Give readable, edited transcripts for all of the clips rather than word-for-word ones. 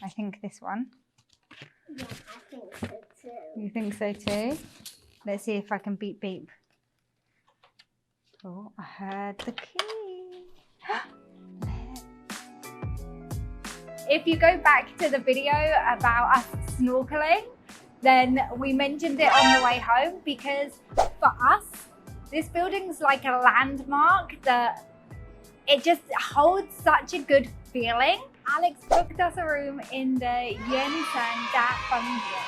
I think this one. Yeah, I think so too. You think so too? Let's see if I can beep beep. Oh, I heard the key. If you go back to the video about us snorkeling, then we mentioned it on the way home because for us, this building's like a landmark that it just holds such a good feeling. Alex booked us a room in the圆山大饭店.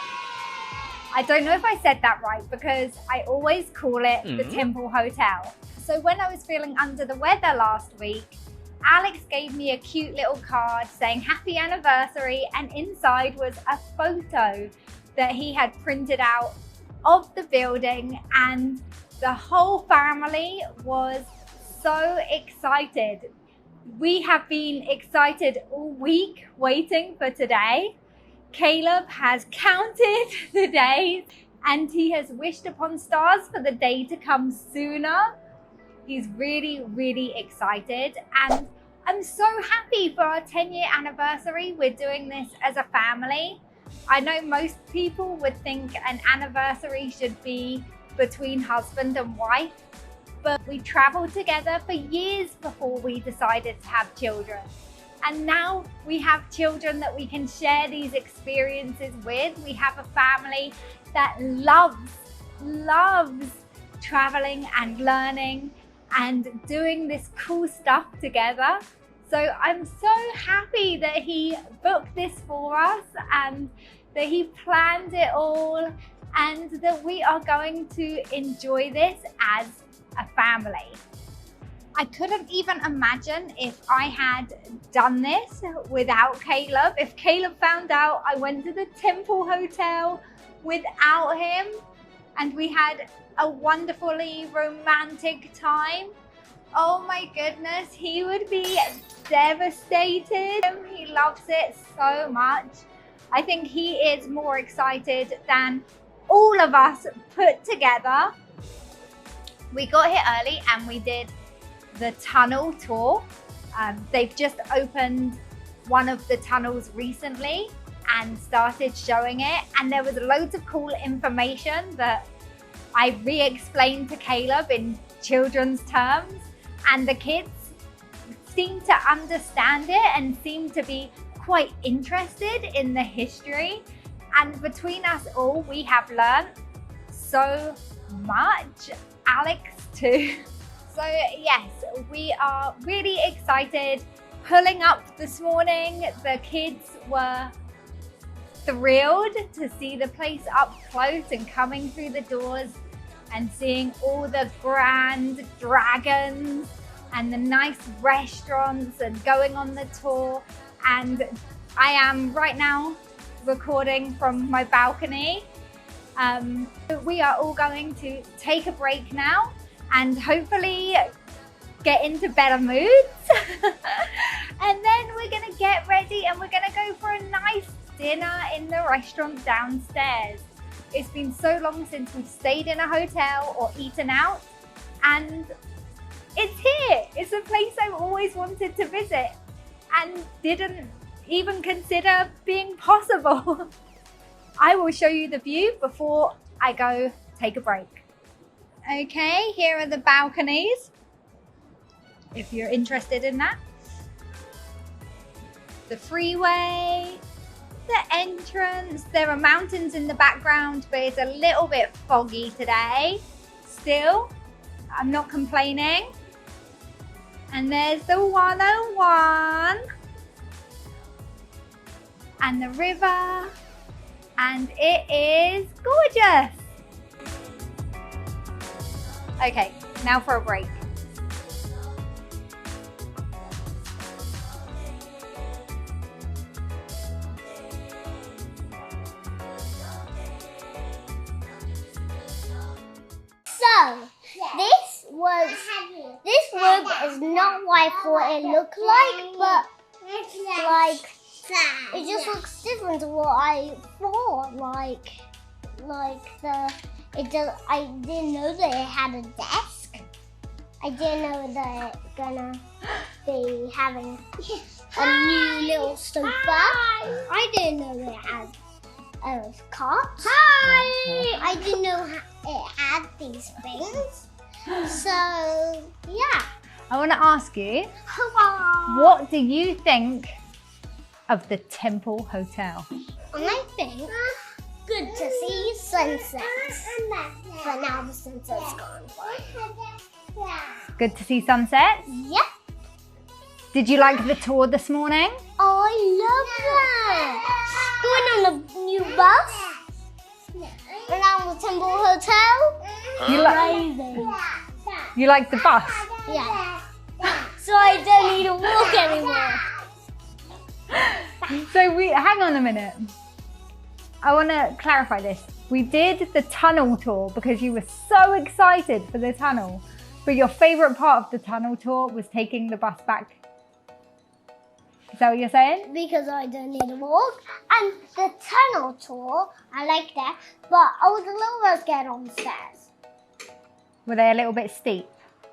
I don't know if I said that right because I always call it the Temple Hotel. So when I was feeling under the weather last week, Alex gave me a cute little card saying happy anniversary, and inside was a photo that he had printed out of the building, and the whole family was so excited. We have been excited all week waiting for today. Caleb has counted the days and he has wished upon stars for the day to come sooner. He's really, really excited, and I'm so happy for our 10-year anniversary. We're doing this as a family. I know most people would think an anniversary should be between husband and wife, but we traveled together for years before we decided to have children. And now we have children that we can share these experiences with. We have a family that loves traveling and learning and doing this cool stuff together. So I'm so happy that he booked this for us and that he planned it all and that we are going to enjoy this as a family. I couldn't even imagine if I had done this without Caleb. If Caleb found out I went to the Temple Hotel without him and we had a wonderfully romantic time, oh my goodness, he would be devastated. He loves it so much. I think he is more excited than all of us put together. We got here early and we did the tunnel tour. They've just opened one of the tunnels recently and started showing it, and there was loads of cool information that I re-explained to Caleb in children's terms, and the kids seemed to understand it and seemed to be quite interested in the history. And between us all, we have learned so much. Alex too. So yes, we are really excited. Pulling up this morning, the kids were thrilled to see the place up close and coming through the doors and seeing all the grand dragons and the nice restaurants and going on the tour. And I am right now recording from my balcony. We are all going to take a break now and hopefully get into better moods. And then we're gonna get ready and we're gonna go for a nice dinner in the restaurant downstairs. It's been so long since we've stayed in a hotel or eaten out, and it's here. It's a place I've always wanted to visit and didn't even consider being possible. I will show you the view before I go take a break. Okay, here are the balconies, if you're interested in that. The freeway, the entrance. There are mountains in the background, but it's a little bit foggy today. Still, I'm not complaining. And there's the 101 and the river, and it is gorgeous. Okay, now for a break. So, this room is not what I thought it looked like, but it just looks different to what I thought. I didn't know that it had a desk. I didn't know that it's gonna be having a new little sofa. I didn't know it had a cot. Hi! I didn't know it had these things. So, yeah. I want to ask you, Hello. what do you think of the Temple Hotel? I think good to see sunsets. But now the sunset's gone. Good to see sunsets? Yep. Did you like the tour this morning? Oh, I love that. Going on a new bus around the Temple Hotel. Amazing. You like the bus? Yeah. So I don't need to walk anymore. So hang on a minute. I want to clarify this. We did the tunnel tour because you were so excited for the tunnel. But your favourite part of the tunnel tour was taking the bus back. Is that what you're saying? Because I don't need to walk. And the tunnel tour, I like that. But I was a little bit scared on the stairs. Were they a little bit steep?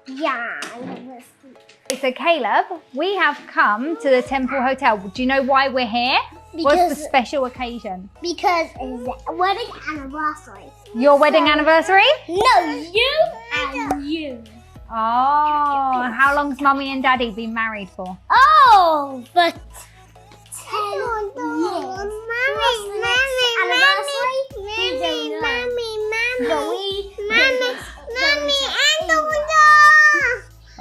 Yeah, a little bit steep. So Caleb, we have come to the Temple Hotel. Do you know why we're here? What's the special occasion? Because it's a wedding anniversary. Your wedding anniversary? No, you and you. Oh, how long's Mummy and Daddy been married for? Oh, but 10 years.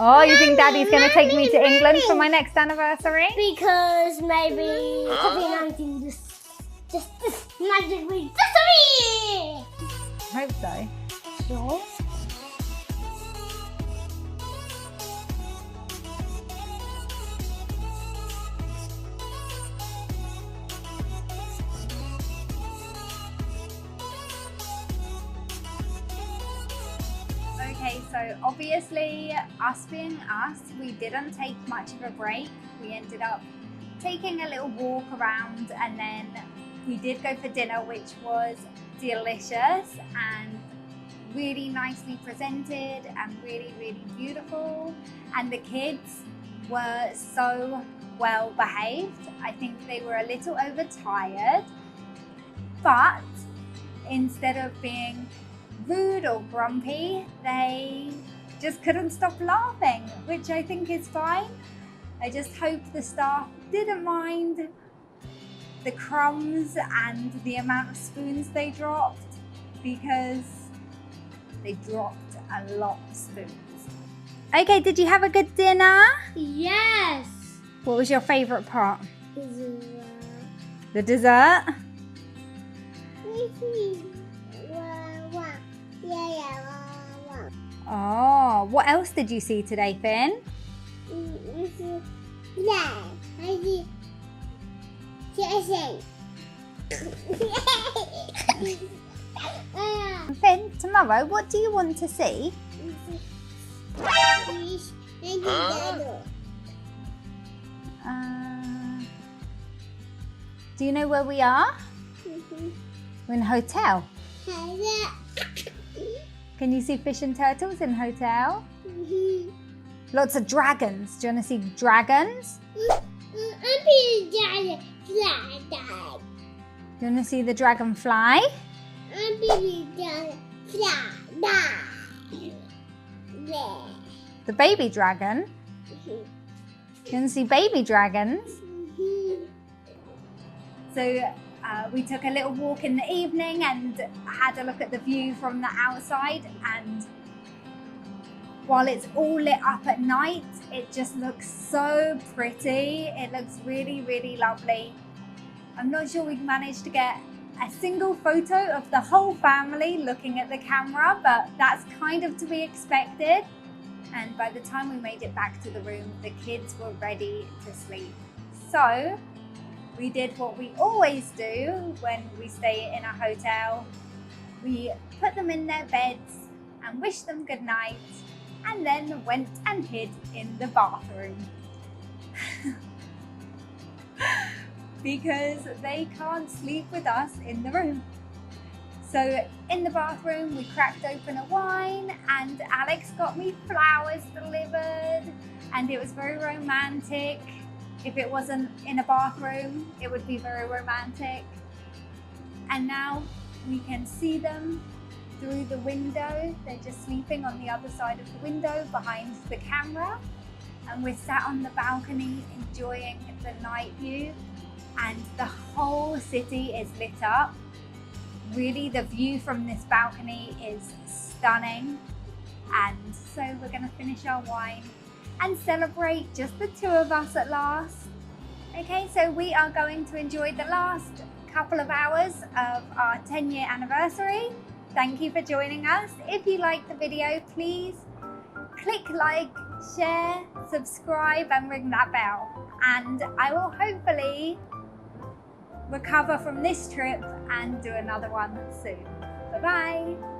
Oh, you think Daddy's going to take me to England for my next anniversary? Because maybe COVID-19 just magically disappear. I hope so. Sure. Okay, so obviously, us being us, we didn't take much of a break. We ended up taking a little walk around and then we did go for dinner, which was delicious and really nicely presented and really, really beautiful. And the kids were so well behaved. I think they were a little overtired, but instead of being rude or grumpy, they just couldn't stop laughing, which I think is fine. I just hope the staff didn't mind the crumbs and the amount of spoons they dropped, because they dropped a lot of spoons. Okay, did you have a good dinner? Yes. What was your favourite part? The dessert? Oh, what else did you see today, Finn? Finn, tomorrow, what do you want to see? Do you know where we are? We're in a hotel. Can you see fish and turtles in hotel? Lots of dragons. Do you want to see dragons? Do you want to see the dragonfly? The baby dragon? Do you want to see baby dragons? So we took a little walk in the evening and had a look at the view from the outside, and while it's all lit up at night, it just looks so pretty. It looks really, really lovely. I'm not sure we've managed to get a single photo of the whole family looking at the camera, but that's kind of to be expected. And by the time we made it back to the room, the kids were ready to sleep. So we did what we always do when we stay in a hotel. We put them in their beds and wished them good night, and then went and hid in the bathroom. Because they can't sleep with us in the room. So in the bathroom, we cracked open a wine and Alex got me flowers delivered, and it was very romantic. If it wasn't in a bathroom, it would be very romantic. And now we can see them through the window. They're just sleeping on the other side of the window behind the camera. And we're sat on the balcony enjoying the night view. And the whole city is lit up. Really, the view from this balcony is stunning. And so we're going to finish our wine and celebrate just the two of us at last. Okay, so we are going to enjoy the last couple of hours of our 10-year anniversary. Thank you for joining us. If you liked the video, please click like, share, subscribe and ring that bell. And I will hopefully recover from this trip and do another one soon. Bye-bye.